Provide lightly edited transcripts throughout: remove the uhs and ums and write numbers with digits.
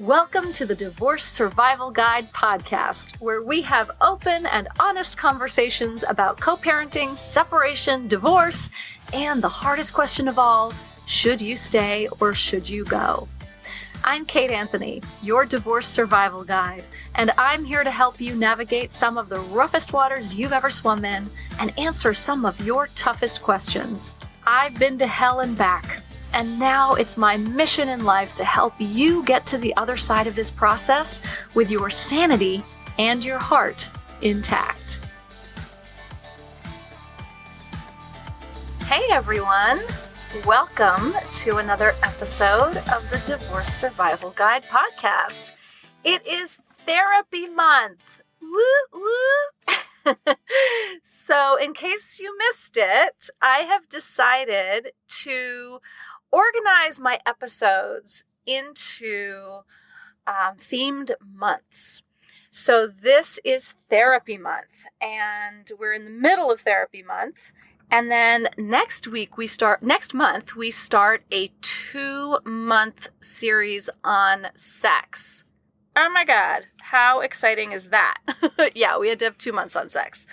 Welcome to the Divorce Survival Guide podcast, where we have open and honest conversations about co-parenting, separation, divorce, and the hardest question of all, should you stay or should you go? I'm Kate Anthony, your Divorce Survival Guide, and I'm here to help you navigate some of the roughest waters you've ever swum in and answer some of your toughest questions. I've been to hell and back. And now it's my mission in life to help you get to the other side of this process with your sanity and your heart intact. Hey everyone, welcome to another episode of the Divorce Survival Guide podcast. It is therapy month. Woo woo! So in case you missed it, I have decided to organize my episodes into themed months. So this is therapy month, and we're in the middle of therapy month. And then next month we start a 2-month series on sex. Oh my God, how exciting is that? Yeah, we had to have 2 months on sex.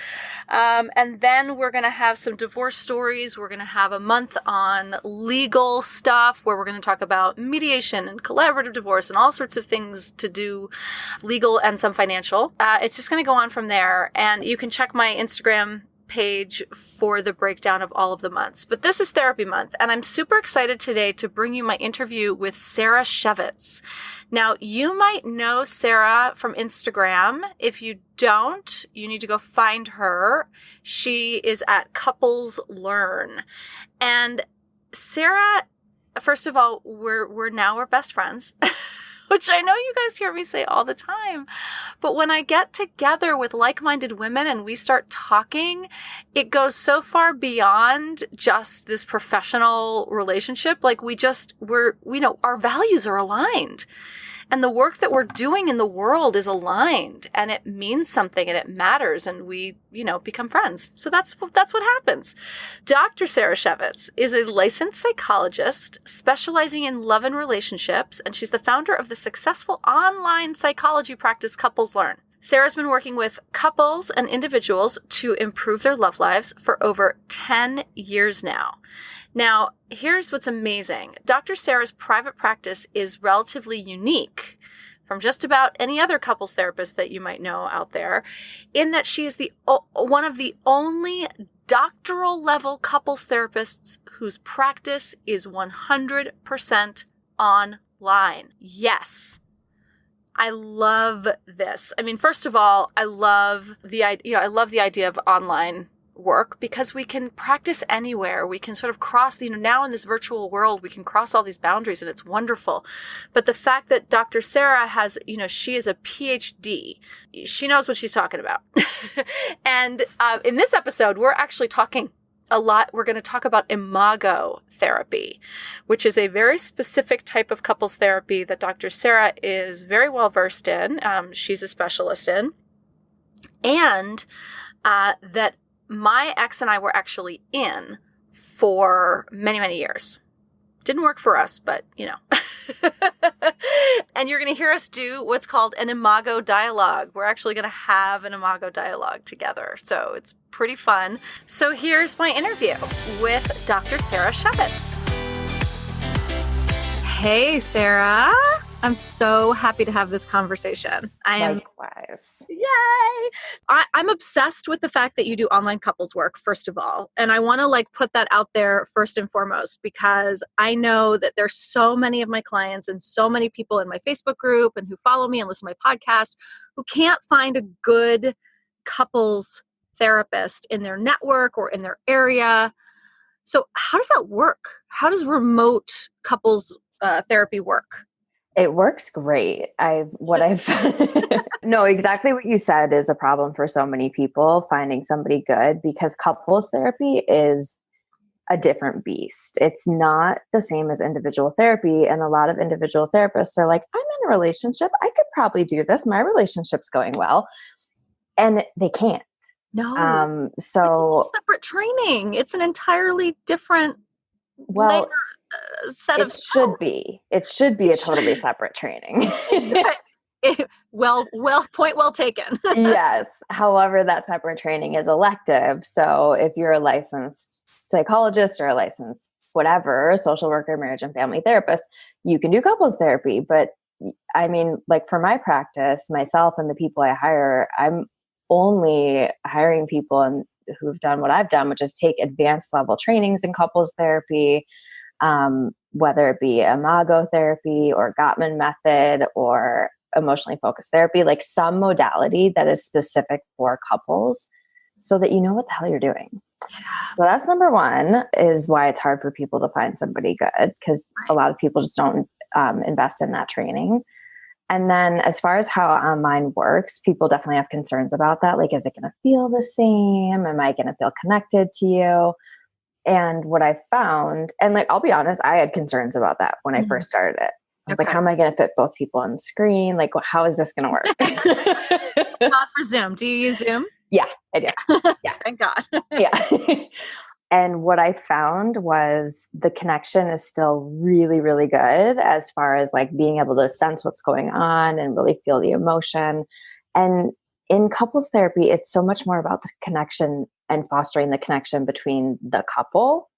And then we're going to have some divorce stories. We're going to have a month on legal stuff where we're going to talk about mediation and collaborative divorce and all sorts of things to do legal and some financial. It's just going to go on from there. And you can check my Instagram page for the breakdown of all of the months. But this is therapy month, and I'm super excited today to bring you my interview with Sarah Schewitz. Now, you might know Sarah from Instagram. If you don't, you need to go find her. She is at Couples Learn. And Sarah, first of all, we're best friends. Which I know you guys hear me say all the time. But when I get together with like-minded women and we start talking, it goes so far beyond just this professional relationship. Like our values are aligned. And the work that we're doing in the world is aligned, and it means something and it matters, and we, become friends. So that's what happens. Dr. Sarah Schewitz is a licensed psychologist specializing in love and relationships, and she's the founder of the successful online psychology practice Couples Learn. Sarah's been working with couples and individuals to improve their love lives for over 10 years now. Now, here's what's amazing. Dr. Sarah's private practice is relatively unique from just about any other couples therapist that you might know out there, in that she is one of the only doctoral level couples therapists whose practice is 100% online. Yes. I love this. I mean, first of all, I love the idea of online work because we can practice anywhere. We can sort of cross, now in this virtual world, we can cross all these boundaries, and it's wonderful. But the fact that Dr. Sarah has, she is a PhD, she knows what she's talking about. And in this episode, we're actually talking a lot. We're going to talk about Imago therapy, which is a very specific type of couples therapy that Dr. Sarah is very well versed in. She's a specialist in, and that my ex and I were actually in for many, many years. Didn't work for us, but And you're going to hear us do what's called an Imago Dialogue. We're actually going to have an Imago Dialogue together. So it's pretty fun. So here's my interview with Dr. Sarah Schewitz. Hey, Sarah. I'm so happy to have this conversation. Likewise. Yay! I'm obsessed with the fact that you do online couples work, first of all. And I want to put that out there first and foremost, because I know that there's so many of my clients and so many people in my Facebook group and who follow me and listen to my podcast who can't find a good couples therapist in their network or in their area. So how does that work? How does remote couples therapy work? It works great. No, exactly what you said is a problem for so many people, finding somebody good, because couples therapy is a different beast. It's not the same as individual therapy. And a lot of individual therapists are like, I'm in a relationship. I could probably do this. My relationship's going well. And they can't. No. So it's separate training. It's an entirely different set of skills. It should be a totally separate training. Point well taken. Yes. However, that separate training is elective. So if you're a licensed psychologist or a licensed whatever, social worker, marriage and family therapist, you can do couples therapy. But I mean, like for my practice, myself and the people I hire, I'm only hiring people who've done what I've done, which is take advanced level trainings in couples therapy, whether it be Imago therapy or Gottman method or emotionally focused therapy, like some modality that is specific for couples so that you know what the hell you're doing. So that's number one, is why it's hard for people to find somebody good, because a lot of people just don't invest in that training. And then as far as how online works, people definitely have concerns about that. Like, is it going to feel the same? Am I going to feel connected to you? And what I found, and like, I'll be honest, I had concerns about that when I first started it. I was like, how am I going to fit both people on the screen? Like, how is this going to work? Not for Zoom. Do you use Zoom? Yeah, I do. Yeah. Thank God. Yeah. And what I found was the connection is still really, really good as far as like being able to sense what's going on and really feel the emotion. And in couples therapy, it's so much more about the connection and fostering the connection between the couple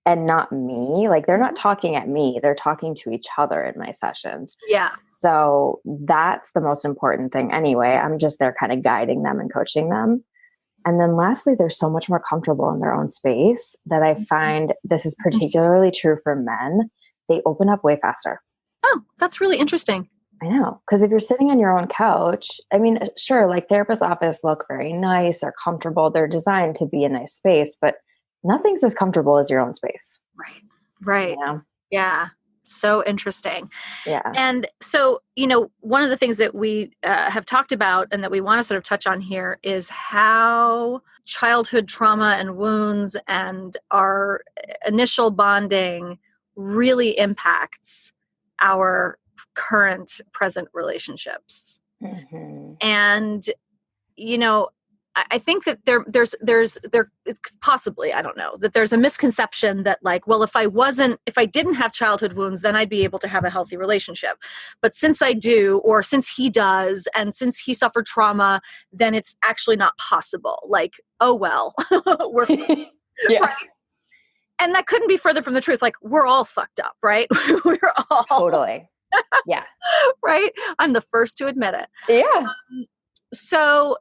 and not me. Like, they're not talking at me, they're talking to each other in my sessions. Yeah. So that's the most important thing anyway. I'm just there kind of guiding them and coaching them. And then lastly, they're so much more comfortable in their own space that I find this is particularly true for men. They open up way faster. Oh, that's really interesting. I know. Because if you're sitting on your own couch, I mean, sure, like therapist's office look very nice. They're comfortable. They're designed to be a nice space, but nothing's as comfortable as your own space. Right. Right. You know? Yeah. So interesting. Yeah. And so, one of the things that we have talked about and that we want to sort of touch on here is how childhood trauma and wounds and our initial bonding really impacts our present relationships. Mm-hmm. And, I think that there's possibly, I don't know, that there's a misconception that like, well, if I didn't have childhood wounds, then I'd be able to have a healthy relationship. But since I do, or since he does, and since he suffered trauma, then it's actually not possible. Like, oh, well, we're yeah. Right? And that couldn't be further from the truth. Like, we're all fucked up, right? We're all totally. Yeah. Right. I'm the first to admit it. Yeah. So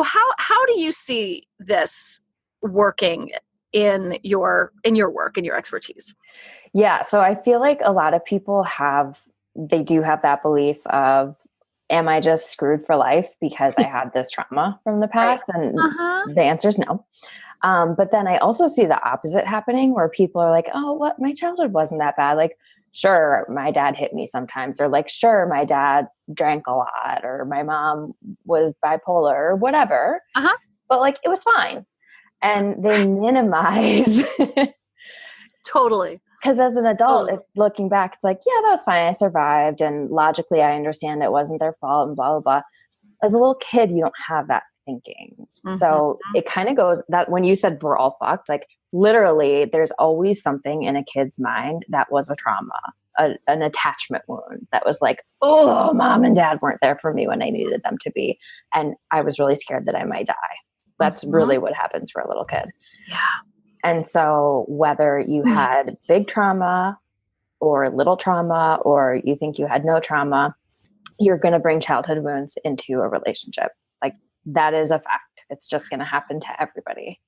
how do you see this working in your work and your expertise? Yeah. So I feel like a lot of people do have that belief of, am I just screwed for life because I had this trauma from the past? Right. And the answer is no. But then I also see the opposite happening where people are like, oh, what? My childhood wasn't that bad. Like, sure, my dad hit me sometimes, or like, sure, my dad drank a lot, or my mom was bipolar or whatever. But like, it was fine. And they minimize. Totally. Because as an adult, looking back, it's like, yeah, that was fine. I survived. And logically, I understand it wasn't their fault and blah, blah, blah. As a little kid, you don't have that thinking. Mm-hmm. So it kind of goes that when you said we're all fucked, like literally there's always something in a kid's mind that was a trauma, an attachment wound that was like, oh, mom and dad weren't there for me when I needed them to be. And I was really scared that I might die. That's really what happens for a little kid. Yeah. And so whether you had big trauma or little trauma, or you think you had no trauma, you're going to bring childhood wounds into a relationship. Like, that is a fact. It's just going to happen to everybody.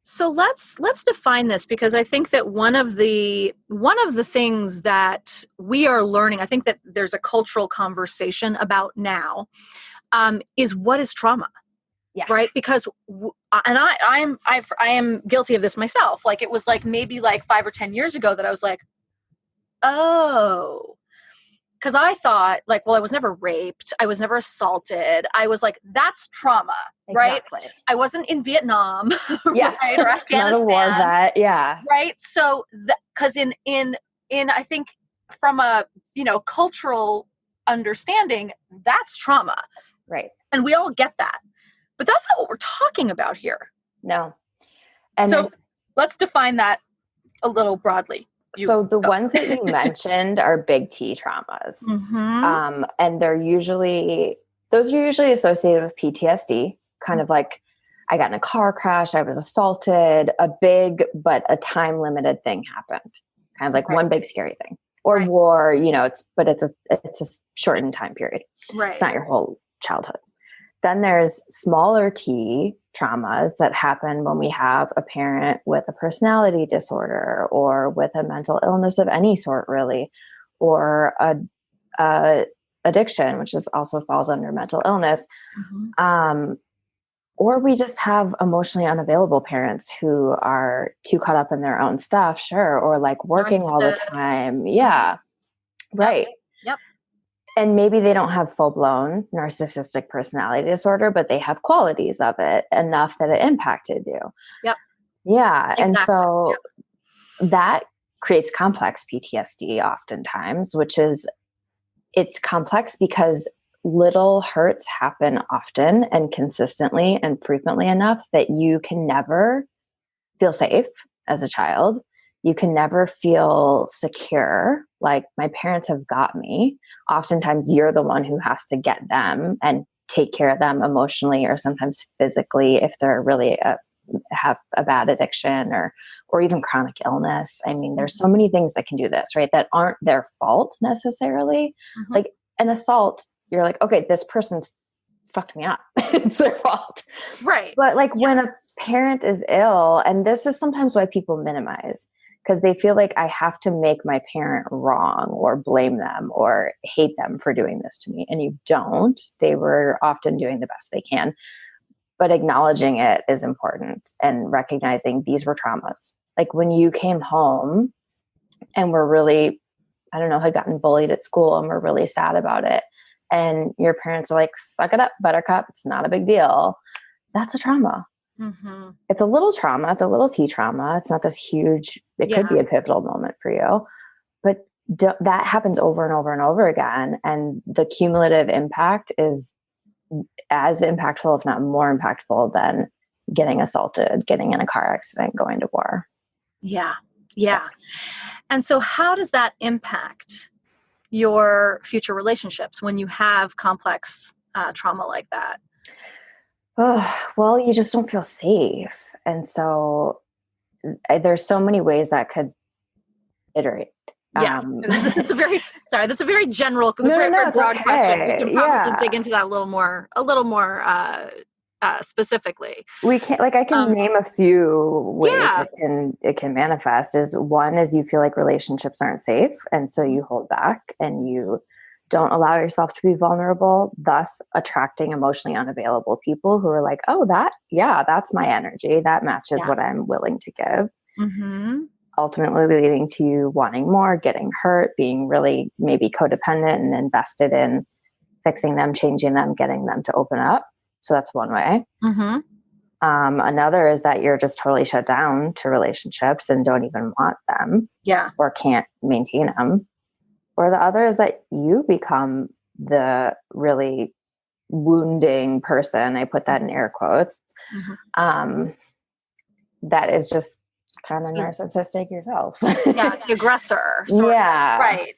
So let's define this, because I think that one of the things that we are learning, I think that there's a cultural conversation about now, is what is trauma. Yeah. Right. Because, and I am guilty of this myself. Like, it was like maybe like 5 or 10 years ago that I was like, oh, because I thought like, well, I was never raped. I was never assaulted. I was like, that's trauma, right? Exactly. I wasn't in Vietnam, yeah. right? Or Afghanistan. Not a war vet. Yeah. Right. So, because in I think from a, cultural understanding, that's trauma. Right. And we all get that. But that's not what we're talking about here. No. And so let's define that a little broadly. So the ones that you mentioned are big T traumas. And those are usually associated with PTSD, kind of like I got in a car crash, I was assaulted, a big, but a time limited thing happened. Kind of like one big scary thing, or war, it's a shortened time period. Right. It's not your whole childhood. Then there's smaller T traumas that happen when we have a parent with a personality disorder or with a mental illness of any sort, really, or a addiction, which also falls under mental illness. Or we just have emotionally unavailable parents who are too caught up in their own stuff, sure, or like working all the time. Yeah, right. Yep. And maybe they don't have full-blown narcissistic personality disorder, but they have qualities of it enough that it impacted you. Yep. Yeah. Exactly. And so that creates complex PTSD oftentimes, it's complex because little hurts happen often and consistently and frequently enough that you can never feel safe as a child. You can never feel secure, like my parents have got me. Oftentimes you're the one who has to get them and take care of them emotionally or sometimes physically if they're really have a bad addiction or even chronic illness. I mean, there's so many things that can do this, right? That aren't their fault necessarily. Like an assault, you're like, okay, this person's fucked me up. It's their fault. Right. But like when a parent is ill, and this is sometimes why people minimize, because they feel like I have to make my parent wrong or blame them or hate them for doing this to me. And you don't. They were often doing the best they can. But acknowledging it is important and recognizing these were traumas. Like when you came home and were really, I don't know, had gotten bullied at school and were really sad about it. And your parents are like, suck it up, buttercup. It's not a big deal. That's a trauma. It's a little trauma. It's a little T trauma. It's not this huge, it could be a pivotal moment for you, but that happens over and over and over again. And the cumulative impact is as impactful, if not more impactful than getting assaulted, getting in a car accident, going to war. Yeah. And so how does that impact your future relationships when you have complex trauma like that? Oh, well, you just don't feel safe. And so there's so many ways that could iterate. Yeah, that's a very general, very broad question. We can probably dig into that a little more specifically. We can, I can name a few ways it can manifest. One is you feel like relationships aren't safe, and so you hold back and you don't allow yourself to be vulnerable, thus attracting emotionally unavailable people who are like, oh, that's my energy. That matches what I'm willing to give. Ultimately leading to you wanting more, getting hurt, being really maybe codependent and invested in fixing them, changing them, getting them to open up. So that's one way. Another is that you're just totally shut down to relationships and don't even want them or can't maintain them. Or the other is that you become the really wounding person. I put that in air quotes. That is just kind of narcissistic yourself. The aggressor. Right.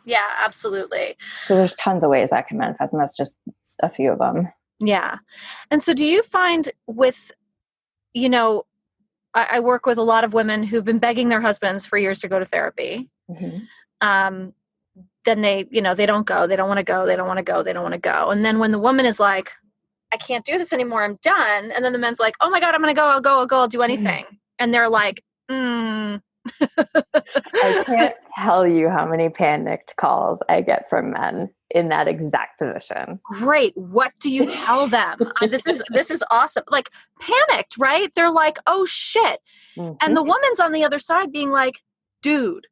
Yeah, absolutely. So there's tons of ways that can manifest, and that's just a few of them. Yeah. And so do you find with, I work with a lot of women who've been begging their husbands for years to go to therapy. Then they don't go. They don't want to go. They don't want to go. They don't want to go. And then when the woman is like, I can't do this anymore, I'm done. And then the man's like, oh my God, I'm going to go. I'll do anything. And they're like, I can't tell you how many panicked calls I get from men in that exact position. Great. What do you tell them? This is awesome. Like panicked, right? They're like, oh shit. And the woman's on the other side being like, dude,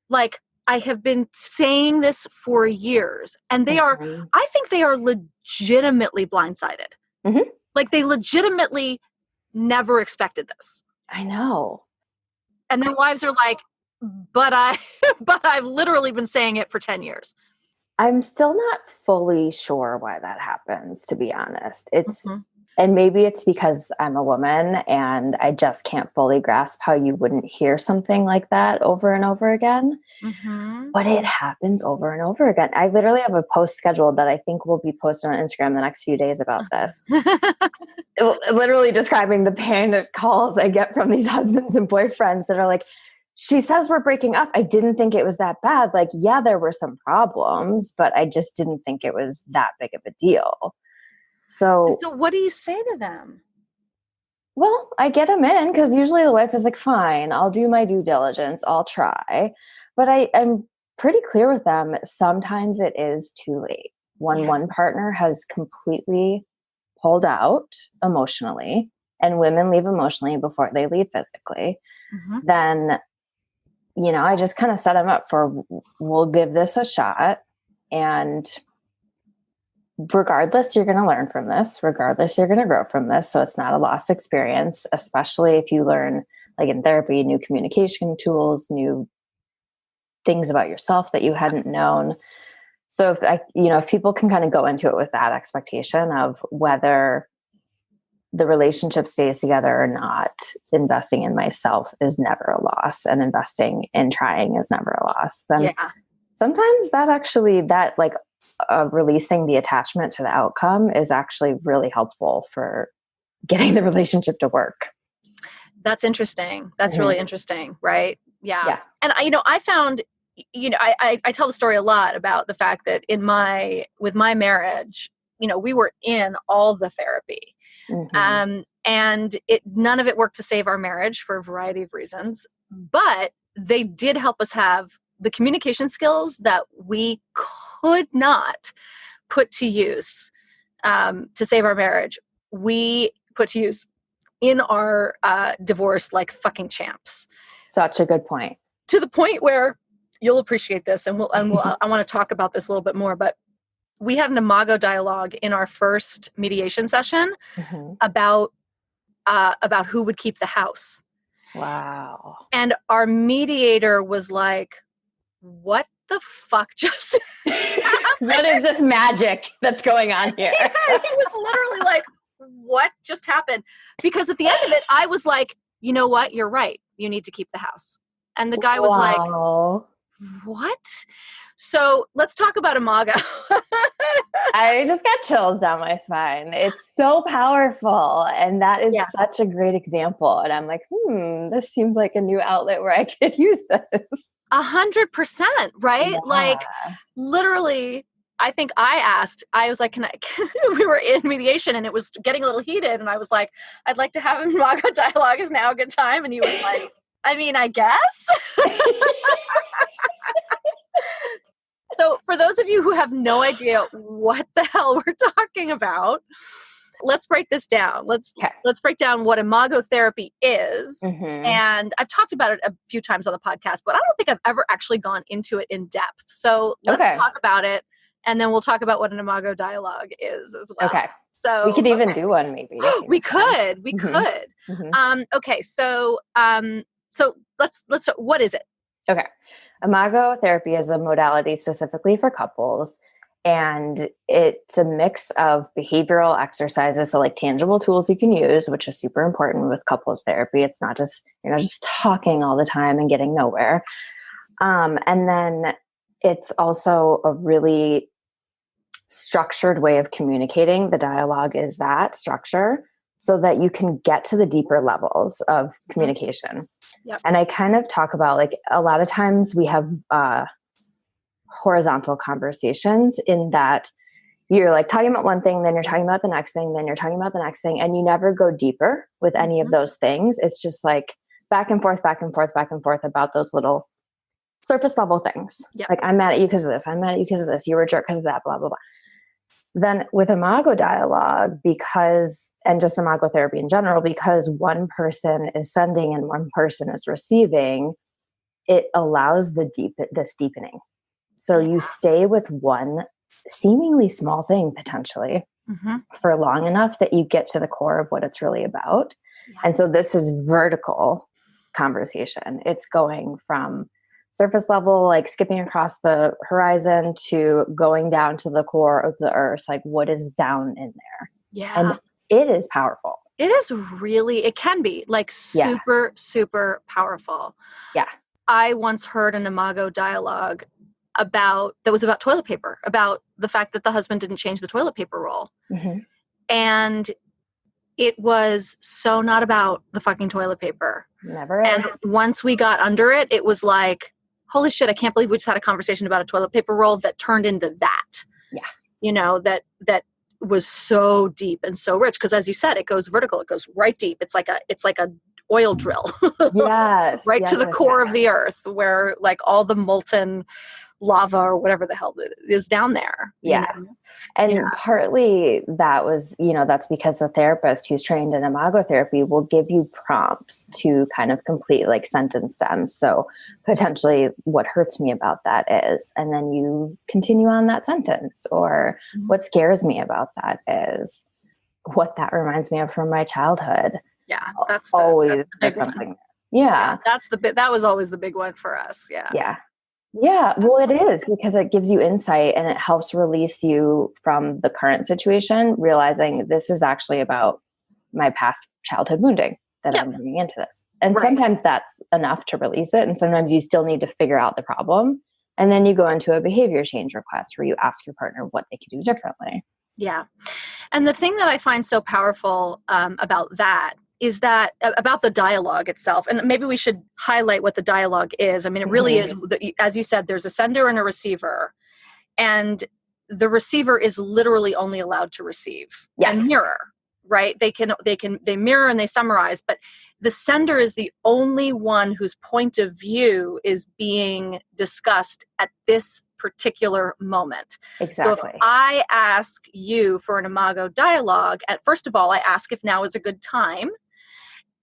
like I have been saying this for years, and they are, I think they are legitimately blindsided. Like they legitimately never expected this. I know. And their wives are like, but I've literally been saying it for 10 years. I'm still not fully sure why that happens, to be honest. And maybe it's because I'm a woman and I just can't fully grasp how you wouldn't hear something like that over and over again. Mm-hmm. But it happens over and over again. I literally have a post scheduled that I think will be posted on Instagram the next few days about this. Literally describing the panic calls I get from these husbands and boyfriends that are like, she says we're breaking up. I didn't think it was that bad. Like, yeah, there were some problems, but I just didn't think it was that big of a deal. So what do you say to them? Well, I get them in because usually the wife is like, fine, I'll do my due diligence. I'll try. But I'm pretty clear with them. Sometimes it is too late. When one partner has completely pulled out emotionally, and women leave emotionally before they leave physically, then, I just kind of set them up for, we'll give this a shot. And regardless, you're going to learn from this. Regardless, you're going to grow from this. So it's not a lost experience, especially if you learn, like in therapy, new communication tools, new things about yourself that you hadn't known. So if people can kind of go into it with that expectation of whether the relationship stays together or not, investing in myself is never a loss, and investing in trying is never a loss. Then sometimes releasing the attachment to the outcome is actually really helpful for getting the relationship to work. That's interesting. That's really interesting. Right. Yeah. And I found, I tell the story a lot about the fact that with my marriage, we were in all the therapy. And none of it worked to save our marriage for a variety of reasons, but they did help us have the communication skills that we could not put to use to save our marriage. We put to use in our divorce like fucking champs. Such a good point. To the point where you'll appreciate this, and I want to talk about this a little bit more, but we had an Imago Dialogue in our first mediation session about who would keep the house. Wow. And our mediator was like, what the fuck just happened? What is this magic that's going on here? Yeah, he was literally like, what just happened? Because at the end of it, I was like, you know what? You're right. You need to keep the house. And the guy was like, what? So let's talk about Imago. I just got chills down my spine. It's so powerful. And that is such a great example. And I'm like, this seems like a new outlet where I could use this. 100%, right? Yeah. Like literally, I think I was like, we were in mediation and it was getting a little heated. And I was like, I'd like to have an Imago Dialogue. Is now a good time? And he was like, I mean, I guess. So for those of you who have no idea what the hell we're talking about, let's break this down. Let's break down what Imago therapy is. And I've talked about it a few times on the podcast, but I don't think I've ever actually gone into it in depth. So let's talk about it, and then we'll talk about what an Imago Dialogue is as well. Okay. So we could even do one maybe. We could. Okay. So let's what is it? Okay. Imago therapy is a modality specifically for couples, and it's a mix of behavioral exercises, so like tangible tools you can use, which is super important with couples therapy. It's not just, you're not just talking all the time and getting nowhere. And then it's also a really structured way of communicating. The dialogue is that structure, so that you can get to the deeper levels of communication. Yep. And I kind of talk about, like, a lot of times we have horizontal conversations in that you're like talking about one thing, then you're talking about the next thing, then you're talking about the next thing, and you never go deeper with any of those things. It's just like back and forth, back and forth, back and forth about those little surface level things. Yep. Like, I'm mad at you because of this. I'm mad at you because of this. You were a jerk because of that, blah, blah, blah. Then with Imago Dialogue, and just Imago therapy in general, because one person is sending and one person is receiving, it allows this deepening. So you stay with one seemingly small thing potentially for long enough that you get to the core of what it's really about. Yeah. And so this is vertical conversation. It's going from surface level, like skipping across the horizon, to going down to the core of the earth. Like, what is down in there? Yeah. And it is powerful. It is really, it can be like super, super powerful. Yeah. I once heard an Imago dialogue about toilet paper, about the fact that the husband didn't change the toilet paper roll. Mm-hmm. And it was so not about the fucking toilet paper. Never is. And once we got under it, it was like, holy shit, I can't believe we just had a conversation about a toilet paper roll that turned into that. Yeah. You know, that was so deep and so rich. Because as you said, it goes vertical. It goes right deep. It's like a oil drill. Yes. Right to the core of the earth, where like all the molten lava or whatever the hell it is down there. Yeah. You know? And partly that was, that's because the therapist who's trained in Imago therapy will give you prompts to kind of complete like sentence stems. So potentially what hurts me about that is, and then you continue on that sentence, or what scares me about that is, what that reminds me of from my childhood. Yeah. That's always there's something. Yeah. That was always the big one for us. Yeah. Yeah. Yeah, well, it is, because it gives you insight and it helps release you from the current situation, realizing this is actually about my past childhood wounding that I'm bringing into this. And sometimes that's enough to release it. And sometimes you still need to figure out the problem. And then you go into a behavior change request where you ask your partner what they could do differently. Yeah. And the thing that I find so powerful about that is that about the dialogue itself. And maybe we should highlight what the dialogue is. I mean, it really is, as you said, there's a sender and a receiver, and the receiver is literally only allowed to receive and mirror, right? They mirror and they summarize, but the sender is the only one whose point of view is being discussed at this particular moment. Exactly. So if I ask you for an Imago dialogue, first of all, I ask if now is a good time.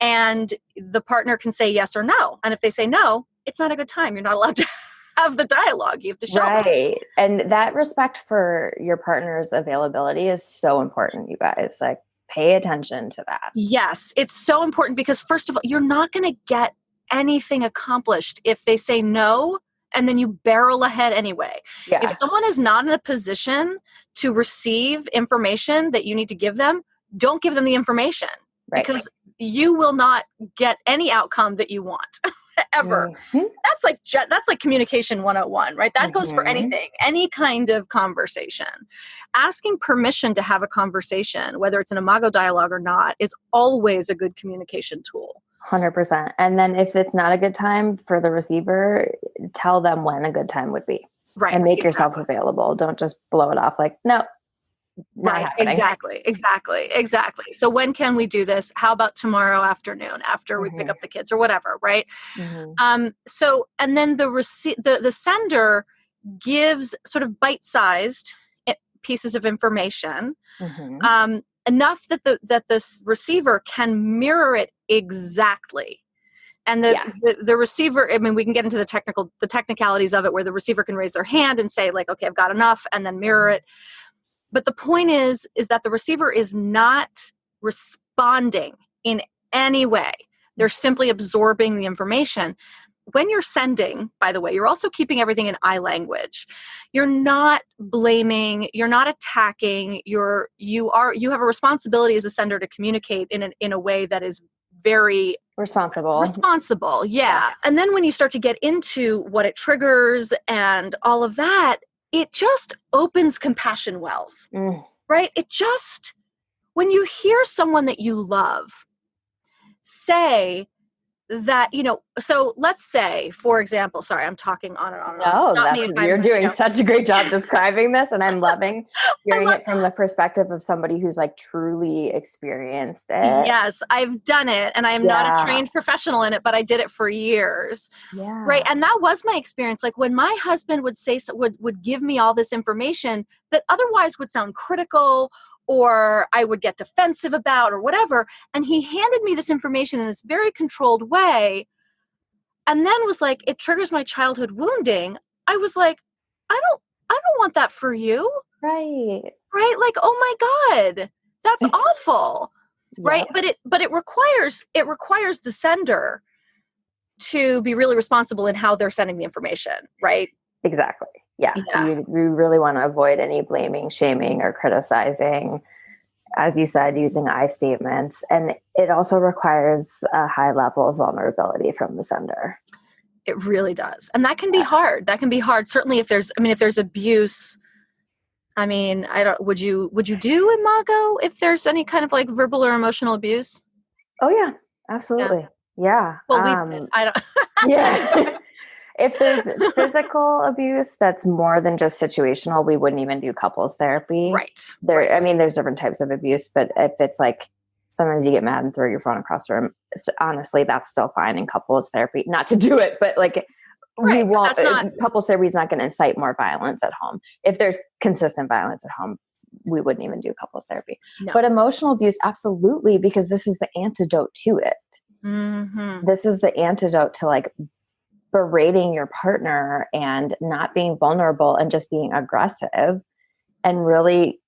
And the partner can say yes or no. And if they say no, it's not a good time. You're not allowed to have the dialogue. You have to show them. And that respect for your partner's availability is so important, you guys. Like, pay attention to that. Yes, it's so important, because first of all, you're not going to get anything accomplished if they say no and then you barrel ahead anyway. Yeah. If someone is not in a position to receive information that you need to give them, don't give them the information. Right. Because you will not get any outcome that you want ever. Mm-hmm. That's like communication 101, right? That goes for anything, any kind of conversation. Asking permission to have a conversation, whether it's an Imago dialogue or not, is always a good communication tool. 100%. And then if it's not a good time for the receiver, tell them when a good time would be. Right. And make yourself available. Don't just blow it off like, no. Right. Exactly. So when can we do this? How about tomorrow afternoon after we pick up the kids or whatever? Right. So, and then the sender gives sort of bite-sized pieces of information, enough that the receiver can mirror it exactly. And the receiver, I mean, we can get into the technicalities of it, where the receiver can raise their hand and say like, okay, I've got enough, and then mirror it. But the point is that the receiver is not responding in any way. They're simply absorbing the information. When you're sending, by the way, you're also keeping everything in I language. You're not blaming, you're not attacking, you have a responsibility as a sender to communicate in a way that is very responsible. Yeah. And then when you start to get into what it triggers and all of that, it just opens compassion wells, right? When you hear someone that you love say that, so let's say, for example, sorry, I'm talking on and on and on. You're doing such a great job describing this, and I'm loving hearing it from the perspective of somebody who's like truly experienced it. Yes, I've done it, and I am not a trained professional in it, but I did it for years. Yeah. Right. And that was my experience. Like when my husband would say, would give me all this information that otherwise would sound critical, or I would get defensive about, or whatever. And he handed me this information in this very controlled way, and then was like, it triggers my childhood wounding. I was like, I don't want that for you. Right. Like, oh my God, that's awful. Right. But it requires the sender to be really responsible in how they're sending the information. Right. Exactly. Yeah. You really want to avoid any blaming, shaming, or criticizing. as you said, using I statements. And it also requires a high level of vulnerability from the sender. It really does. And that can be hard. That can be hard. Certainly if there's abuse, would you do Imago if there's any kind of like verbal or emotional abuse? Oh yeah, absolutely. Yeah. Well, I don't. Yeah. If there's physical abuse that's more than just situational, we wouldn't even do couples therapy. Right. There's different types of abuse, but if it's like sometimes you get mad and throw your phone across the room, honestly, that's still fine in couples therapy. Not to do it, but like we won't. Couples therapy is not going to incite more violence at home. If there's consistent violence at home, we wouldn't even do couples therapy. No. But emotional abuse, absolutely, because this is the antidote to it. Mm-hmm. This is the antidote to like berating your partner and not being vulnerable and just being aggressive and really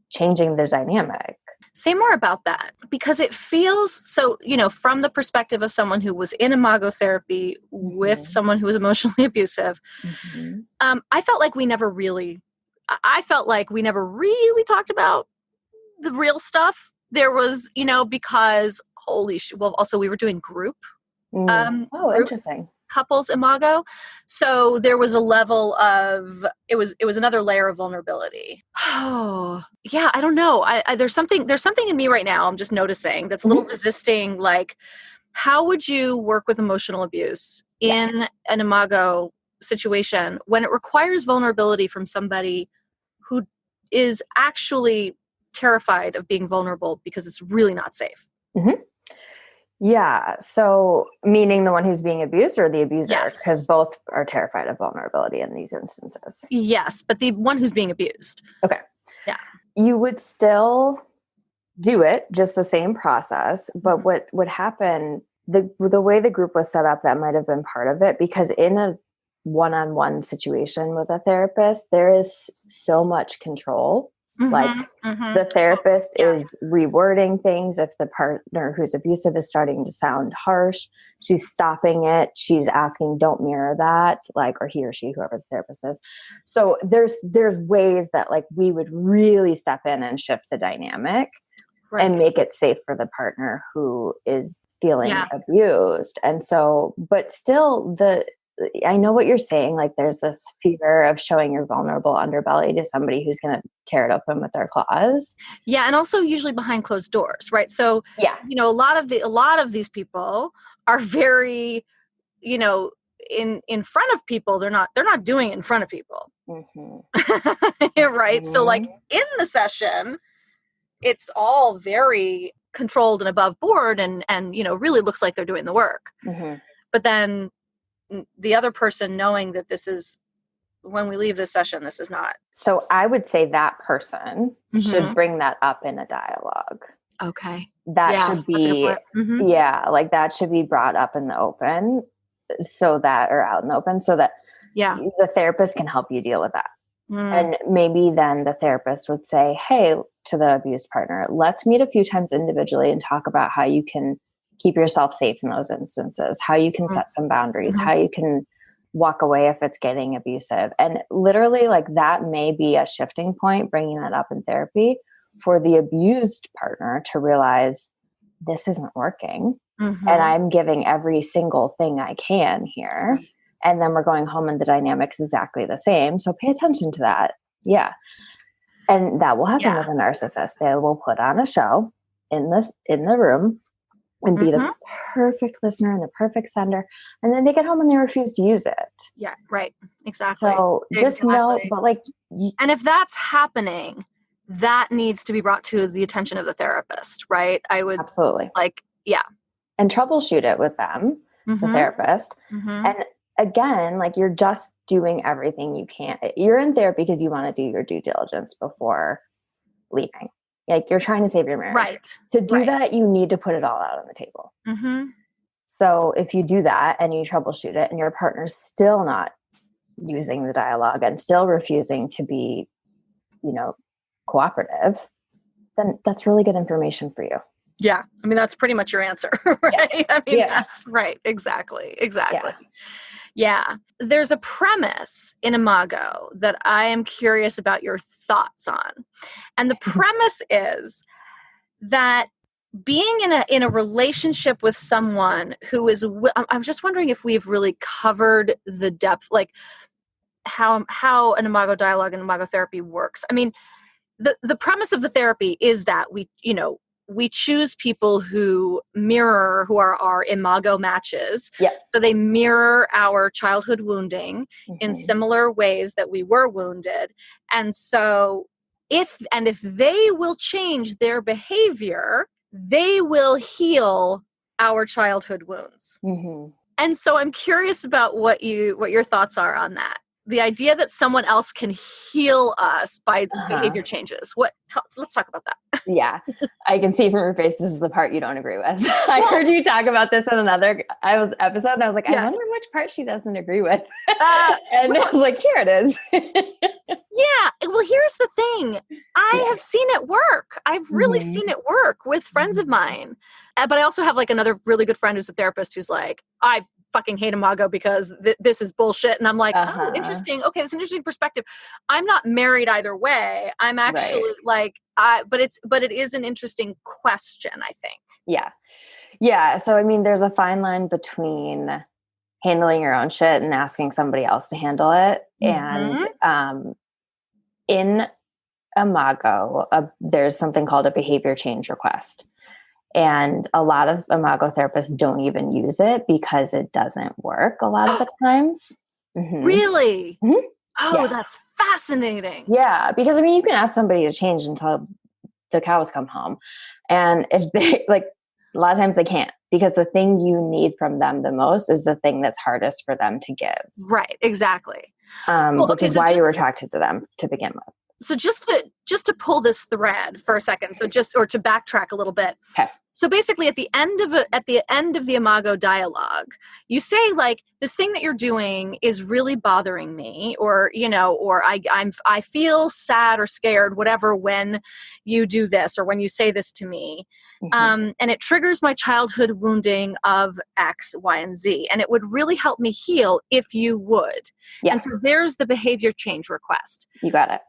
changing the dynamic. Say more about that, because it feels so, from the perspective of someone who was in Imago therapy with someone who was emotionally abusive, I felt like we never really talked about the real stuff. There was, because also we were doing group. Interesting. Couples Imago. So there was a level of, it was another layer of vulnerability. Oh yeah. I don't know. There's something in me right now I'm just noticing that's a little resisting. Like, how would you work with emotional abuse in an Imago situation when it requires vulnerability from somebody who is actually terrified of being vulnerable because it's really not safe? Mm-hmm. Yeah. So meaning the one who's being abused or the abuser? Yes. Because both are terrified of vulnerability in these instances. Yes. But the one who's being abused. Okay. Yeah. You would still do it, just the same process. But what would happen, the way the group was set up, that might have been part of it, because in a one-on-one situation with a therapist, there is so much control. The therapist is rewording things. If the partner who's abusive is starting to sound harsh, she's stopping it. She's asking, don't mirror that, or he or she, whoever the therapist is. So there's ways that we would really step in and shift the dynamic and make it safe for the partner who is feeling abused. And so, but still I know what you're saying. There's this fear of showing your vulnerable underbelly to somebody who's going to tear it open with their claws. Yeah. And also usually behind closed doors, right? So, a lot of these people are very, in front of people. They're not doing it in front of people. Mm-hmm. Right. Mm-hmm. So in the session, it's all very controlled and above board and really looks like they're doing the work. Mm-hmm. But then the other person knowing that this is, when we leave this session, this is not. So I would say that person should bring that up in a dialogue. Okay. That should be, that should be brought up in the open out in the open so that the therapist can help you deal with that. And maybe then the therapist would say, hey, to the abused partner, let's meet a few times individually and talk about how you can keep yourself safe in those instances, how you can set some boundaries, how you can walk away if it's getting abusive. And literally that may be a shifting point, bringing that up in therapy for the abused partner to realize this isn't working. And I'm giving every single thing I can here. And then we're going home and the dynamic's exactly the same. So pay attention to that. Yeah. And that will happen with a narcissist. They will put on a show in the room and be the perfect listener and the perfect sender. And then they get home and they refuse to use it. Yeah, right. Exactly. So just know, but and if that's happening, that needs to be brought to the attention of the therapist, right? I would absolutely and troubleshoot it with them, the therapist. And again, you're just doing everything you can. You're in therapy because you want to do your due diligence before leaving. You're trying to save your marriage. Right. To do that, you need to put it all out on the table. So if you do that and you troubleshoot it and your partner's still not using the dialogue and still refusing to be, cooperative, then that's really good information for you. Yeah. I mean, that's pretty much your answer, right? That's right. Exactly. Yeah. There's a premise in Imago that I am curious about your thoughts on. And the premise is that being in a relationship with someone who is, I'm just wondering if we've really covered the depth, like how an Imago dialogue and Imago therapy works. I mean, the premise of the therapy is that we choose people who are our Imago matches. Yeah. So they mirror our childhood wounding in similar ways that we were wounded. And so if they will change their behavior, they will heal our childhood wounds. And so I'm curious about what your thoughts are on that. The idea that someone else can heal us by behavior changes. Let's talk about that. Yeah. I can see from your face, this is the part you don't agree with. I heard you talk about this in another episode, and I was like, I wonder which part she doesn't agree with. And I was like, here it is. Yeah. Well, here's the thing. I have seen it work. I've really seen it work with friends of mine. But I also have like another really good friend who's a therapist who's like, I fucking hate Imago because this is bullshit. And I'm like, oh, interesting. Okay, that's an interesting perspective. I'm not married either way. I'm actually but it is an interesting question, I think. Yeah. Yeah. So, I mean, there's a fine line between handling your own shit and asking somebody else to handle it. And in Imago, there's something called a behavior change request. And a lot of Imago therapists don't even use it because it doesn't work a lot of the times. Really? Oh, that's fascinating. Yeah. Because I mean, you can ask somebody to change until the cows come home. And if they a lot of times they can't, because the thing you need from them the most is the thing that's hardest for them to give. Right. Exactly. Which is why you were attracted to them to begin with. So just to pull this thread for a second, or to backtrack a little bit. Okay. So basically at the end of the Imago dialogue, you say like, this thing that you're doing is really bothering me, or I feel sad or scared, whatever, when you do this or when you say this to me. And it triggers my childhood wounding of X, Y, and Z. And it would really help me heal if you would. Yeah. And so there's the behavior change request. You got it.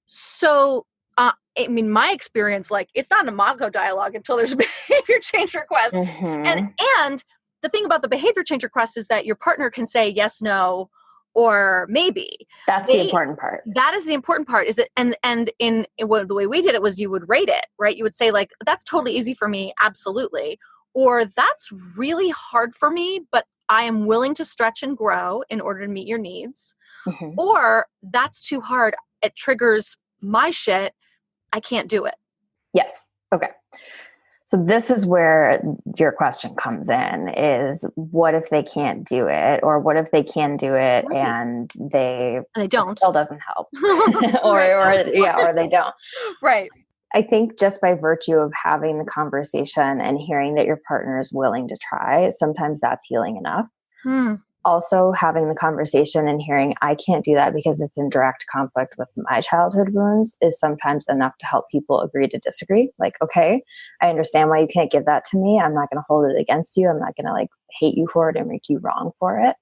So, I mean, my experience, like, it's not an Imago dialogue until there's a behavior change request. And the thing about the behavior change request is that your partner can say yes, no, or maybe. That's the important part. That is the important part. Is it? And in the way we did it was you would rate it, right? You would say like, that's totally easy for me. Absolutely. Or that's really hard for me, but I am willing to stretch and grow in order to meet your needs. Or that's too hard. It triggers my shit. I can't do it. Yes. Okay. So this is where your question comes in, is what if they can't do it? Or what if they can do it and they don't? It still doesn't help. or they don't. Right. I think just by virtue of having the conversation and hearing that your partner is willing to try, sometimes that's healing enough. Also, having the conversation and hearing, I can't do that because it's in direct conflict with my childhood wounds, is sometimes enough to help people agree to disagree. Like, okay, I understand why you can't give that to me. I'm not going to hold it against you. I'm not going to like hate you for it and make you wrong for it.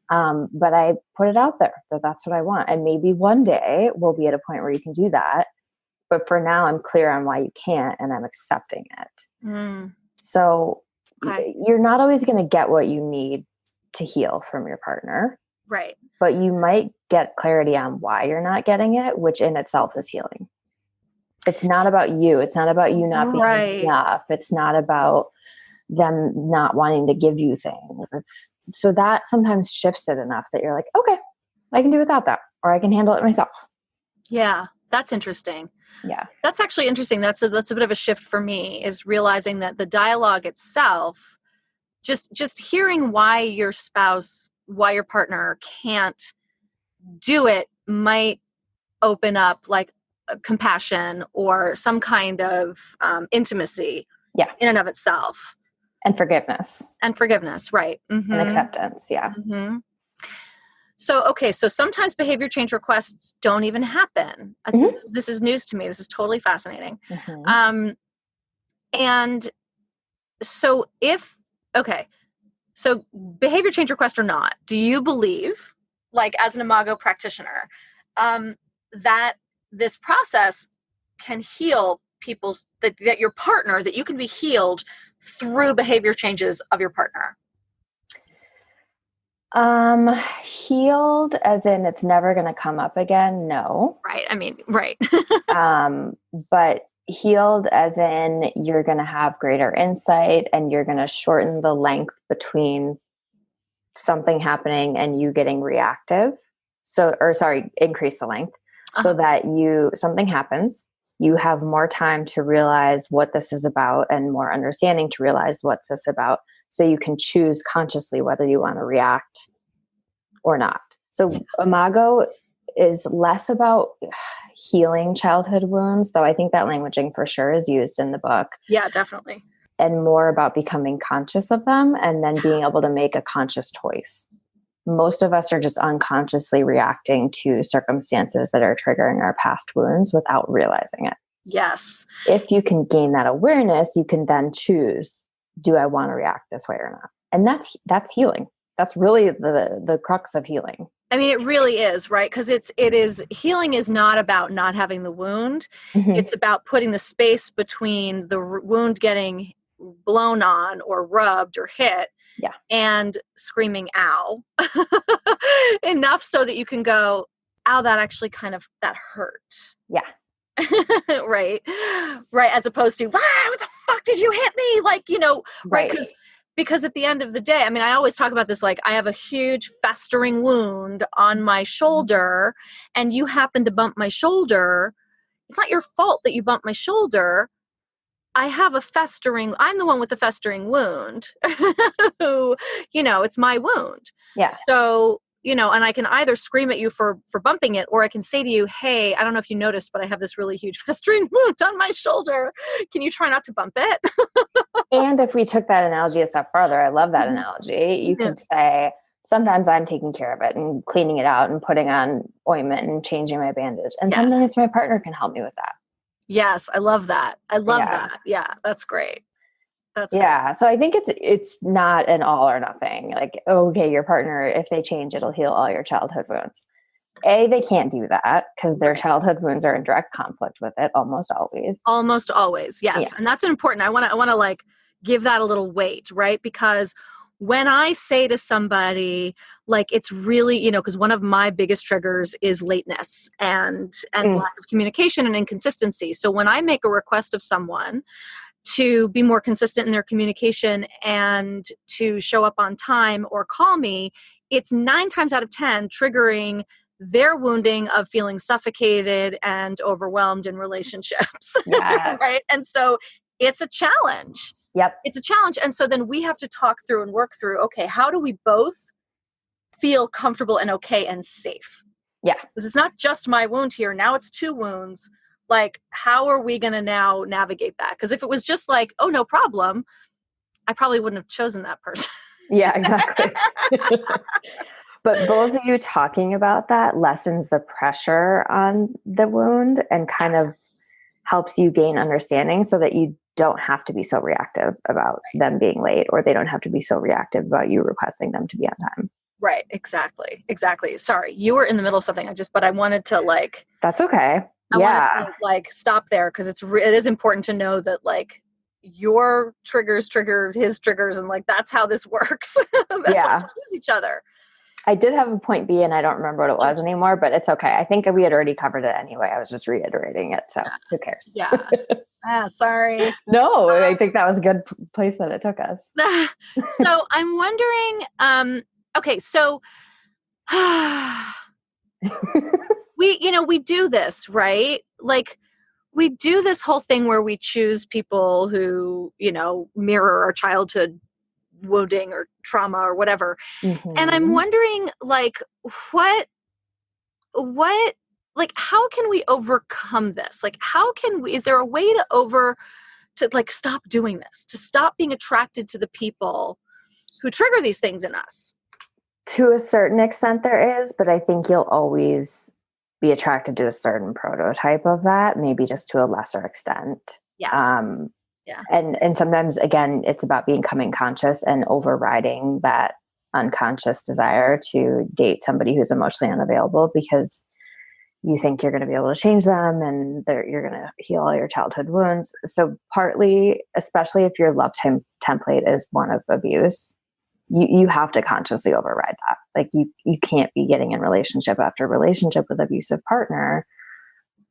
But I put it out there that that's what I want. And maybe one day we'll be at a point where you can do that. But for now, I'm clear on why you can't, and I'm accepting it. So you're not always going to get what you need to heal from your partner. Right. But you might get clarity on why you're not getting it, which in itself is healing. It's not about you. It's not about you not being enough. It's not about them not wanting to give you things. So that sometimes shifts it enough that you're like, okay, I can do without that, or I can handle it myself. Yeah. That's interesting. Yeah. That's actually interesting. That's a bit of a shift for me, is realizing that the dialogue itself, just hearing why your partner can't do it might open up like compassion or some kind of intimacy in and of itself. And forgiveness. Right. And acceptance. Yeah. So sometimes behavior change requests don't even happen. This is news to me. This is totally fascinating. And so so behavior change request or not, do you believe, like as an Imago practitioner, that this process can heal that your partner, that you can be healed through behavior changes of your partner? Healed as in it's never going to come up again. No. Right. I mean, right. But healed as in you're going to have greater insight and you're going to shorten the length between something happening and you getting reactive. Increase the length so that something happens. You have more time to realize what this is about and more understanding to realize what's this about. So you can choose consciously whether you want to react or not. So Imago is less about healing childhood wounds, though I think that languaging for sure is used in the book. Yeah, definitely. And more about becoming conscious of them and then being able to make a conscious choice. Most of us are just unconsciously reacting to circumstances that are triggering our past wounds without realizing it. Yes. If you can gain that awareness, you can then choose, do I want to react this way or not? And that's healing. That's really the crux of healing. I mean, it really is, right? Because healing is not about not having the wound. Mm-hmm. It's about putting the space between the wound getting blown on or rubbed or hit and screaming, ow, enough so that you can go, ow, that hurt. Yeah. Right. As opposed to, what the fuck did you hit me? Right. Because at the end of the day, I mean, I always talk about this, I have a huge festering wound on my shoulder and you happen to bump my shoulder. It's not your fault that you bumped my shoulder. I'm the one with the festering wound. It's my wound. Yeah. So, and I can either scream at you for bumping it, or I can say to you, hey, I don't know if you noticed, but I have this really huge festering wound on my shoulder. Can you try not to bump it? And if we took that analogy a step further, I love that analogy. You could say, sometimes I'm taking care of it and cleaning it out and putting on ointment and changing my bandage. And sometimes my partner can help me with that. Yes, I love that. I love that. Yeah, that's great. That's great. So I think it's not an all or nothing. Okay, your partner, if they change, it'll heal all your childhood wounds. They can't do that because their childhood wounds are in direct conflict with it almost always. Almost always, yes. Yeah. And that's important. I want to give that a little weight, right? Because when I say to somebody, it's really, because one of my biggest triggers is lateness and lack of communication and inconsistency. So when I make a request of someone to be more consistent in their communication and to show up on time or call me, it's 9 times out of 10 triggering their wounding of feeling suffocated and overwhelmed in relationships. Yes. Right? And so it's a challenge. Yep. It's a challenge. And so then we have to talk through and work through, okay, how do we both feel comfortable and okay and safe? Yeah. Because it's not just my wound here. Now it's 2 wounds. How are we going to now navigate that? Because if it was just oh, no problem, I probably wouldn't have chosen that person. Yeah, exactly. But both of you talking about that lessens the pressure on the wound and kind of helps you gain understanding so that you don't have to be so reactive about them being late, or they don't have to be so reactive about you requesting them to be on time. Right. Exactly. Sorry. You were in the middle of something. But I wanted to that's okay. I wanted to stop there because it is important to know that your triggers trigger his triggers and that's how this works. That's how we choose each other. I did have a point B and I don't remember what it was anymore, but it's okay. I think we had already covered it anyway. I was just reiterating it. So who cares? Yeah. Sorry. No, I think that was a good place that it took us. So I'm wondering, okay, so we do this, right? We do this whole thing where we choose people who, mirror our childhood wounding or trauma or whatever. Mm-hmm. And I'm wondering what how can we overcome this? Is there a way to stop doing this, to stop being attracted to the people who trigger these things in us? To a certain extent there is, but I think you'll always be attracted to a certain prototype of that, maybe just to a lesser extent. Yes. Yeah. And sometimes, again, it's about becoming conscious and overriding that unconscious desire to date somebody who's emotionally unavailable, because you think you're going to be able to change them and you're going to heal all your childhood wounds. So partly, especially if your love template is one of abuse, you have to consciously override that. Like you can't be getting in relationship after relationship with abusive partner.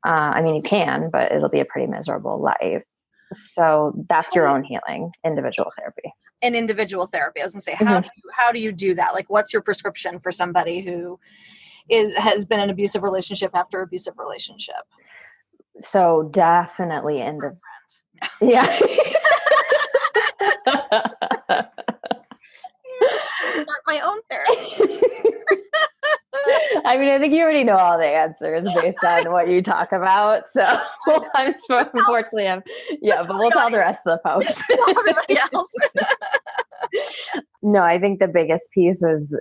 I mean, you can, but it'll be a pretty miserable life. So that's your own healing, individual therapy. In individual therapy, I was going to say, how do you do that? Like, what's your prescription for somebody who has been in an abusive relationship after abusive relationship? So definitely yeah. Start my own therapy. I mean, I think you already know all the answers based on what you talk about. So I'm sure, unfortunately, but we'll tell the rest of the folks. Tell everybody else. No, I think the biggest piece is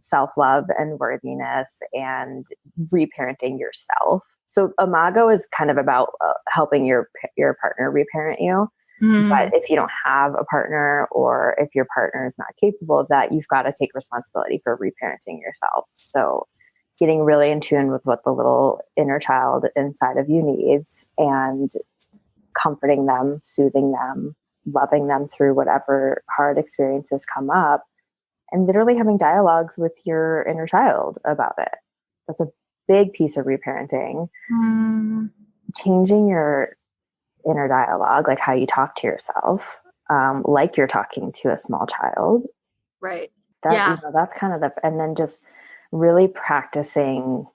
self-love and worthiness and reparenting yourself. So Imago is kind of about helping your partner reparent you. But if you don't have a partner, or if your partner is not capable of that, you've got to take responsibility for reparenting yourself. So getting really in tune with what the little inner child inside of you needs and comforting them, soothing them, loving them through whatever hard experiences come up, and literally having dialogues with your inner child about it. That's a big piece of reparenting. Changing your inner dialogue, like how you talk to yourself, like you're talking to a small child. Right. That's kind of and then just really practicing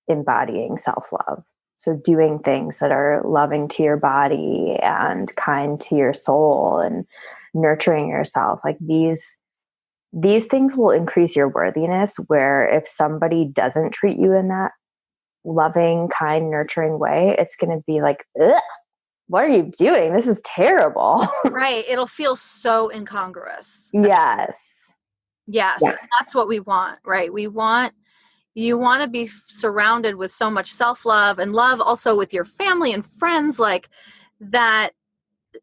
embodying self-love. So doing things that are loving to your body and kind to your soul and nurturing yourself. Like these things will increase your worthiness, where if somebody doesn't treat you in that loving, kind, nurturing way, it's going to be like, ugh, what are you doing? This is terrible. Right. It'll feel so incongruous. Yes. Yeah. That's what we want, right? You want to be surrounded with so much self-love and love also with your family and friends, like that.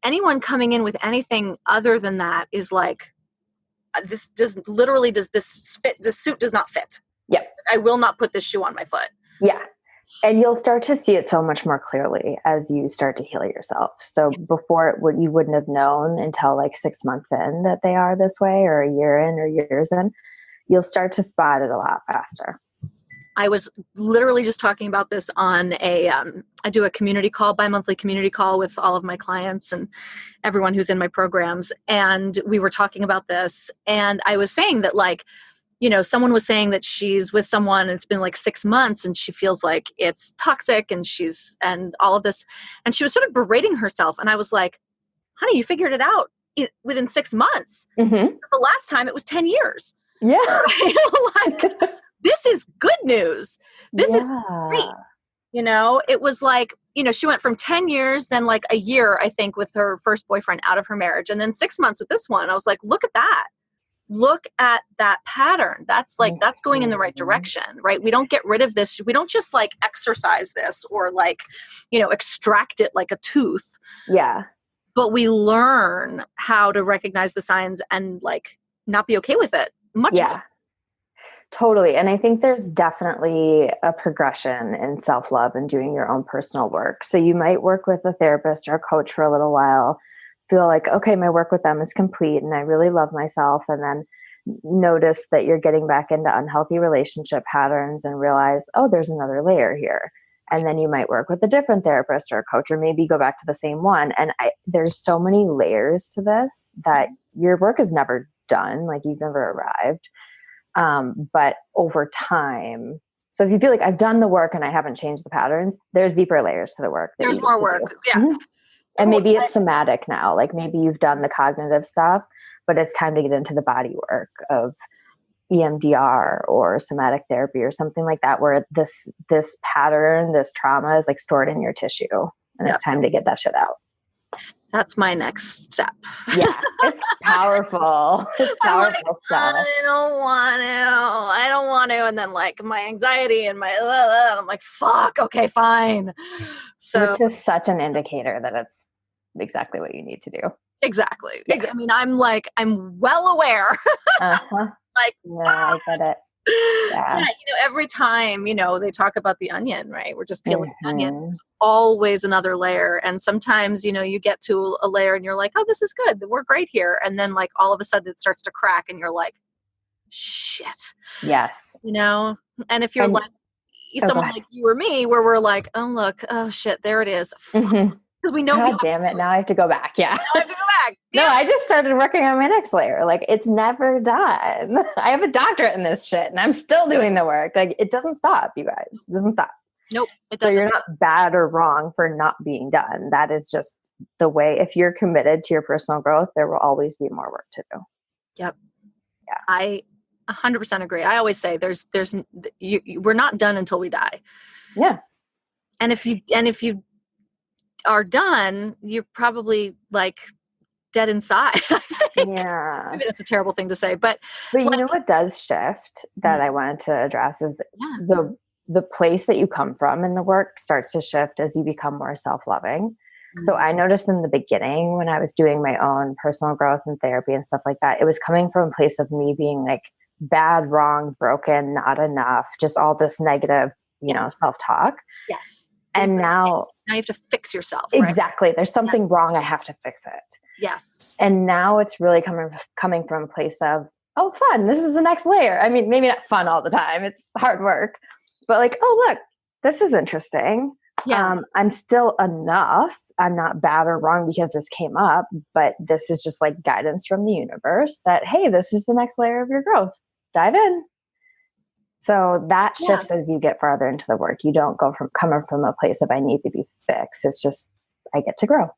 Anyone coming in with anything other than that is like, does this fit? This suit does not fit. Yeah. I will not put this shoe on my foot. Yeah. And you'll start to see it so much more clearly as you start to heal yourself. So before, you wouldn't have known until like 6 months in that they are this way, or a year in, or years in. You'll start to spot it a lot faster. I was literally just talking about this on I do a community call, bi-monthly community call with all of my clients and everyone who's in my programs. And we were talking about this. And I was saying that, like, someone was saying that she's with someone and it's been like 6 months and she feels like it's toxic and all of this. And she was sort of berating herself. And I was like, honey, you figured it out within 6 months. The last time it was 10 years. Yeah. Like, this is good news. This is great. It was like, she went from 10 years, then like a year, I think, with her first boyfriend out of her marriage. And then 6 months with this one. I was like, look at that. Look at that pattern. That's going in the right direction, right? We don't get rid of this. We don't just like exercise this or like, extract it like a tooth. Yeah. But we learn how to recognize the signs and like not be okay with it. Much more. Totally. And I think there's definitely a progression in self-love and doing your own personal work. So you might work with a therapist or a coach for a little while, feel like, okay, my work with them is complete and I really love myself. And then notice that you're getting back into unhealthy relationship patterns and realize, oh, there's another layer here. And then you might work with a different therapist or a coach, or maybe go back to the same one. And there's so many layers to this that your work is never done. Like you've never arrived. But over time, so if you feel like I've done the work and I haven't changed the patterns, there's deeper layers to the work. There's more work. Yeah. Mm-hmm. And maybe it's somatic now, like maybe you've done the cognitive stuff, but it's time to get into the body work of EMDR or somatic therapy or something like that, where this pattern, this trauma is like stored in your tissue and it's time to get that shit out. That's my next step. Yeah, it's powerful. It's powerful stuff. I don't want to. And then like my anxiety and and I'm like, fuck, okay, fine. So which is such an indicator that it's exactly what you need to do. Exactly. Yeah. I mean, I'm well aware. Like, yeah, I get it. Yeah, every time, they talk about the onion, right? We're just peeling the onion. There's always another layer. And sometimes, you get to a layer and you're like, oh, this is good. We're great here. And then like all of a sudden it starts to crack and you're like, shit. Yes. And if you're like someone like you or me, where we're like, oh, look, oh shit, there it is. Because we know. God damn it. Now I have to go back. Yeah. Now I have to go back. No, I just started working on my next layer. Like, it's never done. I have a doctorate in this shit and I'm still doing the work. Like, it doesn't stop, you guys. It doesn't stop. Nope. It doesn't. So you're not bad or wrong for not being done. That is just the way. If you're committed to your personal growth, there will always be more work to do. Yep. Yeah. I 100% agree. I always say we're not done until we die. Yeah. And if you are done, you're probably like dead inside. I think. Yeah. Maybe that's a terrible thing to say, but you know what does shift that I wanted to address is the place that you come from in the work starts to shift as you become more self-loving. So I noticed in the beginning when I was doing my own personal growth and therapy and stuff like that, it was coming from a place of me being like bad, wrong, broken, not enough, just all this negative, self-talk. Yes. And now you have to fix yourself. Right? Exactly. There's something wrong. I have to fix it. Yes. And now it's really coming from a place of, oh, fun. This is the next layer. I mean, maybe not fun all the time. It's hard work, but like, oh, look, this is interesting. Yeah. I'm still enough. I'm not bad or wrong because this came up, but this is just like guidance from the universe that, hey, this is the next layer of your growth. Dive in. So that shifts as you get farther into the work. You don't go from coming from a place of I need to be fixed. It's just I get to grow.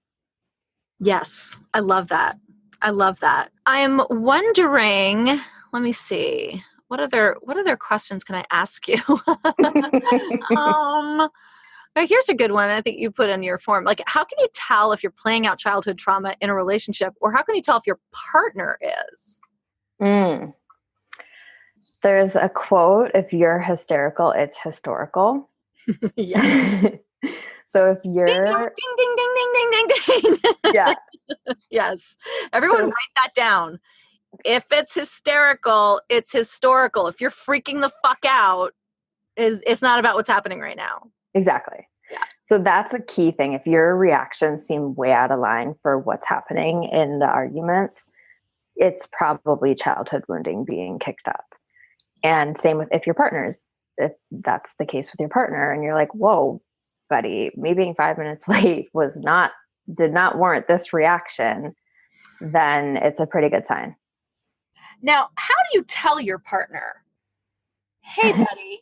Yes. I love that. I am wondering, let me see. What other questions can I ask you? Here's a good one. I think you put in your form. Like, how can you tell if you're playing out childhood trauma in a relationship, or how can you tell if your partner is? There's a quote, if you're hysterical, it's historical. Yeah. So if you're... Ding, ding, ding, ding, ding, ding, ding, ding. Yeah. Yes. Everyone write that down. If it's hysterical, it's historical. If you're freaking the fuck out, it's not about what's happening right now. Exactly. Yeah. So that's a key thing. If your reactions seem way out of line for what's happening in the arguments, it's probably childhood wounding being kicked up. And same with if that's the case with your partner and you're like, whoa, buddy, me being 5 minutes late did not warrant this reaction, then it's a pretty good sign. Now, how do you tell your partner, hey, buddy,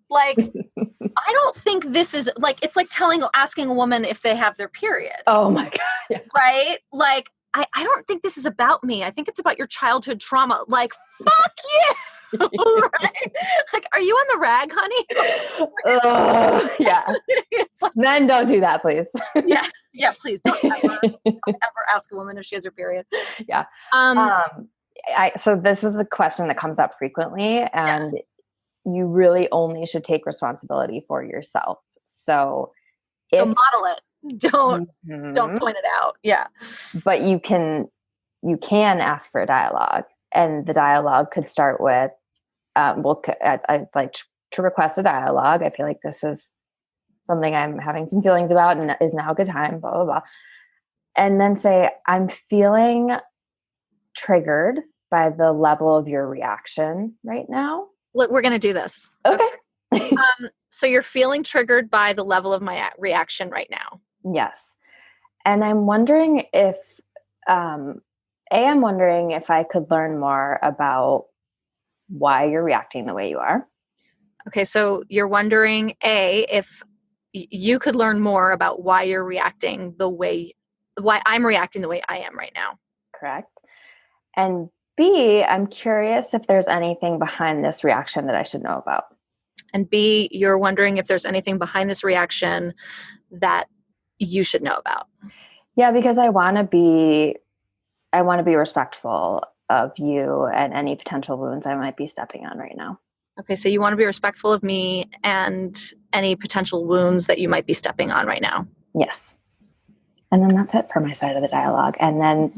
like, I don't think this is like, it's like asking a woman if they have their period. Oh my God. Yeah. Right? Like, I don't think this is about me. I think it's about your childhood trauma. Like, fuck you. Right? Like, are you on the rag, honey? Yeah. It's like, men, don't do that, please. Yeah, please don't ever ask a woman if she has her period. Yeah. So this is a question that comes up frequently, and you really only should take responsibility for yourself. So model it. Don't point it out. Yeah. But you can ask for a dialogue, and the dialogue could start with, I'd like to request a dialogue. I feel like this is something I'm having some feelings about and is now a good time, blah, blah, blah. And then say, I'm feeling triggered by the level of your reaction right now. Look, we're going to do this. Okay. So you're feeling triggered by the level of my reaction right now. Yes. And I'm wondering if, I'm wondering if I could learn more about why you're reacting the way you are. Okay. So you're wondering, if you could learn more about why you're reacting why I'm reacting the way I am right now. Correct. And B, I'm curious if there's anything behind this reaction that I should know about. And B, you're wondering if there's anything behind this reaction that you should know about. Yeah, because I want to be respectful of you and any potential wounds I might be stepping on right now. Okay, so you want to be respectful of me and any potential wounds that you might be stepping on right now. Yes. And then that's it for my side of the dialogue. And then,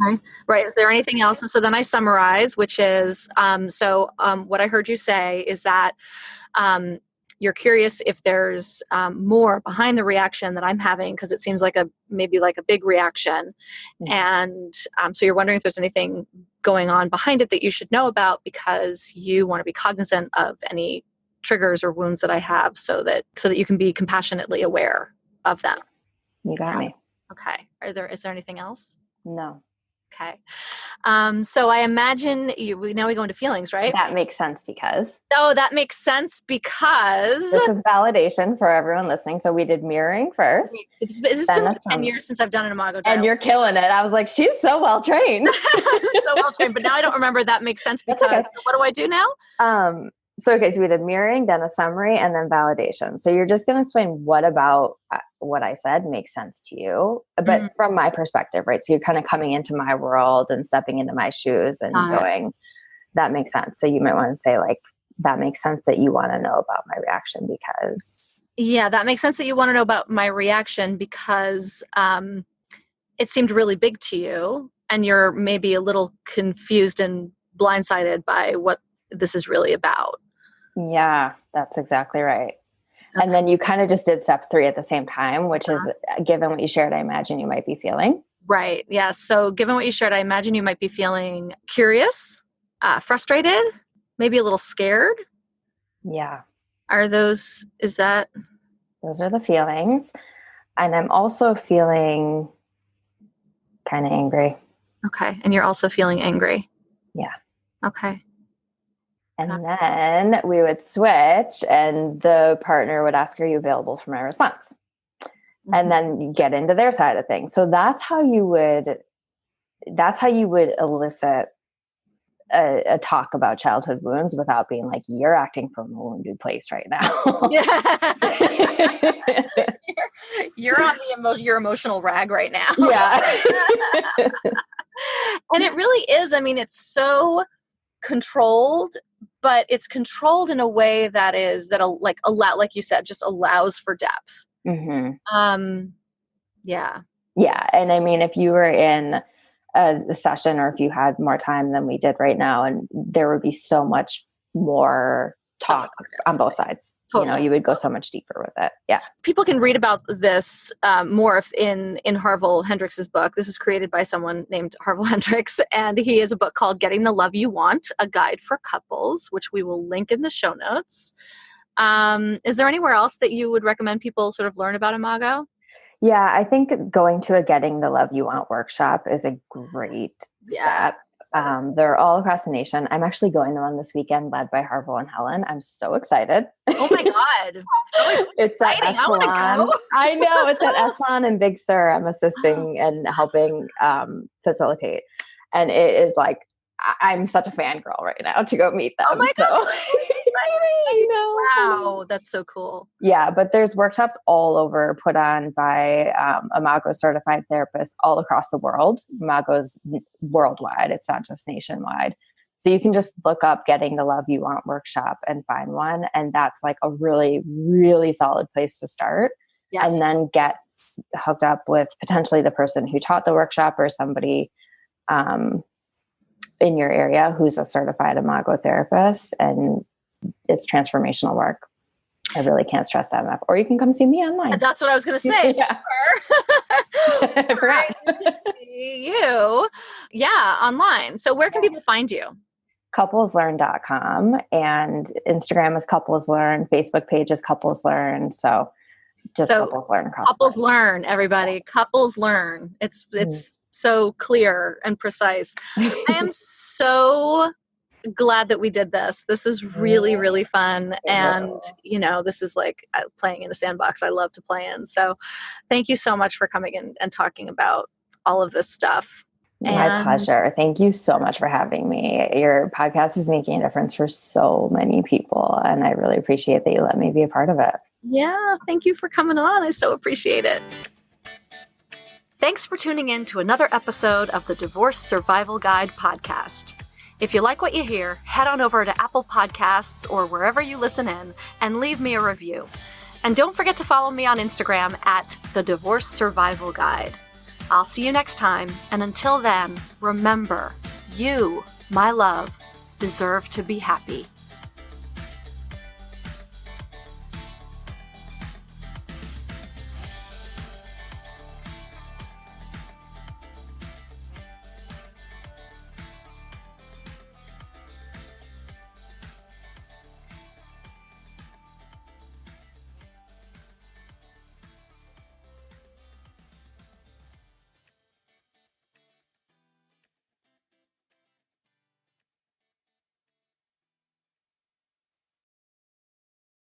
right. Is there anything else? And so then I summarize, which is, what I heard you say is that you're curious if there's more behind the reaction that I'm having, because it seems like maybe like a big reaction. Mm-hmm. And so you're wondering if there's anything going on behind it that you should know about, because you want to be cognizant of any triggers or wounds that I have, so that you can be compassionately aware of them. You got me. Okay. Is there anything else? No. Okay. So I imagine now we go into feelings, right? That makes sense because. Oh, that makes sense because. This is validation for everyone listening. So we did mirroring first. It's been like 10 years since I've done an Imago Dialogue. And you're killing it. I was like, she's so well trained. So well trained. But now I don't remember that makes sense because. Okay. So what do I do now? So we did mirroring, then a summary, and then validation. So you're just going to explain what about what I said makes sense to you, but from my perspective, right? So you're kind of coming into my world and stepping into my shoes and going, that makes sense. So you might want to say like, that makes sense that you want to know about my reaction because. Yeah, that makes sense that you want to know about my reaction because it seemed really big to you and you're maybe a little confused and blindsided by what this is really about. Yeah, that's exactly right. Okay. And then you kind of just did step 3 at the same time, which is given what you shared, I imagine you might be feeling. Right. Yeah. So given what you shared, I imagine you might be feeling curious, frustrated, maybe a little scared. Yeah. Those are the feelings. And I'm also feeling kind of angry. Okay. And you're also feeling angry. Yeah. Okay. And then we would switch and the partner would ask, are you available for my response? Mm-hmm. And then you get into their side of things. So that's how you would elicit a talk about childhood wounds without being like, you're acting from a wounded place right now. You're on your emotional rag right now. Yeah. And it really is. I mean, it's so controlled, but it's controlled in a way that like you said, just allows for depth. Mm-hmm. Yeah. Yeah. And I mean, if you were in a session or if you had more time than we did right now, and there would be so much more talk on both sides. Totally. You would go so much deeper with it. Yeah. People can read about this more in Harville Hendrix's book. This is created by someone named Harville Hendrix, and he has a book called Getting the Love You Want, A Guide for Couples, which we will link in the show notes. Is there anywhere else that you would recommend people sort of learn about Imago? Yeah, I think going to a Getting the Love You Want workshop is a great step. They're all across the nation. I'm actually going to one this weekend led by Harville and Helen. I'm so excited. Oh my God. It's at Esalen. I want to go. I know. It's at Esalen and Big Sur. I'm assisting and helping facilitate. And it is like, I'm such a fangirl right now to go meet them. Oh my God. I know. Wow. That's so cool. Yeah. But there's workshops all over put on by Imago certified therapists all across the world. Imago's worldwide. It's not just nationwide. So you can just look up Getting the Love You Want workshop and find one. And that's like a really, really solid place to start. Yes. And then get hooked up with potentially the person who taught the workshop or somebody in your area who's a certified Imago therapist, and it's transformational work. I really can't stress that enough. Or you can come see me online. That's what I was going to say. Yeah. I forgot. You can see you. Yeah, online. So where can people find you? coupleslearn.com, and Instagram is Couples Learn, Facebook page is Couples Learn. So Couples Learn across. Couples Learn, everybody. Couples Learn. It's so clear and precise. I am so glad that we did this. This was really, really fun. And, this is like playing in a sandbox I love to play in. So thank you so much for coming in and talking about all of this stuff. My pleasure. Thank you so much for having me. Your podcast is making a difference for so many people, and I really appreciate that you let me be a part of it. Yeah. Thank you for coming on. I so appreciate it. Thanks for tuning in to another episode of the Divorce Survival Guide podcast. If you like what you hear, head on over to Apple Podcasts or wherever you listen in and leave me a review. And don't forget to follow me on Instagram at the Divorce Survival Guide. I'll see you next time, and until then, remember, you, my love, deserve to be happy.